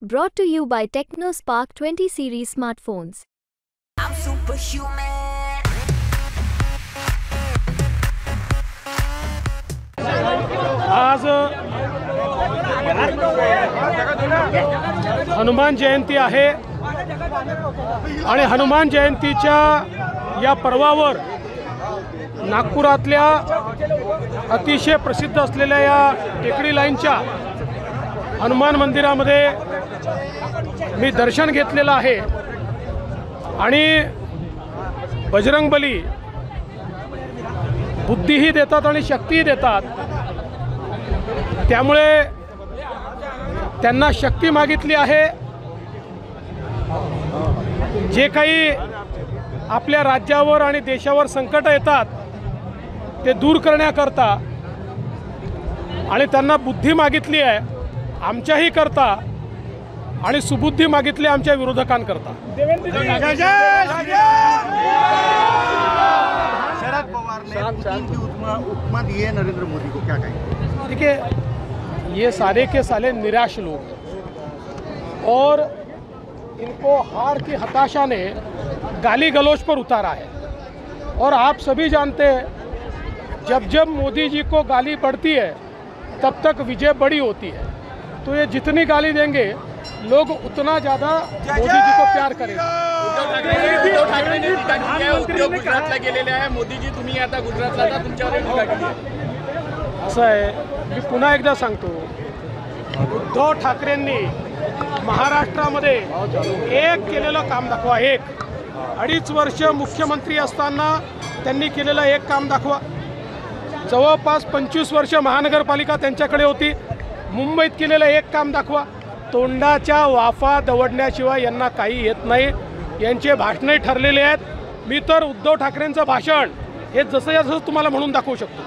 Brought to you by TechnoSpark 20 series smartphones. I'm superhuman. आज हनुमान जयंती आहे आणि हनुमान जयंतीच्या या पर्वावर नागपुरातल्या अतिशय प्रसिद्ध असलेल्या या टेकडी लाईनच्या हनुमान मंदिरामध्ये मी दर्शन घेतलेलं आहे आणि बजरंगबली बुद्धीही देतात आणि शक्तीही देतात। त्यामुळे त्यांना शक्ती मागितली आहे। जे काही आपल्या राज्यावर आणि देशावर संकट येतात ते दूर करण्याकरता आणि त्यांना बुद्धी मागितली आहे आमच्याही करता आणि सुबुद्धी मागितली आमच्या विरोधकांकरता। शरद पवार ने पुतिन की उपमा दी है नरेंद्र मोदी को, क्या कहेंगे? देखिए, ये सारे के सारे निराश लोग और इनको हार की हताशा ने गाली गलौज पर उतारा है। और आप सभी जानते हैं जब जब मोदी जी को गाली पड़ती है तब तक विजय बड़ी होती है। तो ये जितनी गाली देंगे लोग उतना ज़्यादा मोदी जी को प्यार करेंगे। गुजरातला गेलेले आहे मोदी जी, तुम्ही आता गुजरातला जा, तुमच्यावर टीका केली आहे। असं आहे, मी पुन्हा एकदा सांगतो, उद्धव ठाकरेंनी महाराष्ट्रामध्ये एक केलेलं काम दाखवा। एक 2.5 वर्ष मुख्यमंत्री असताना त्यांनी केलेलं एक काम दाखवा। जवळपास 25 वर्ष महानगरपालिका त्यांच्याकडे होती। मुंबईत केलेलं एक काम दाखवा। तोंडाच्या वाफा दवडण्याशिवाय यांना काही येत नाही। यांचे भाषणं ठरलेले आहेत। मी तर उद्धव ठाकरेंचं भाषण हे जसं तुम्हाला म्हणून दाखवू शकतो।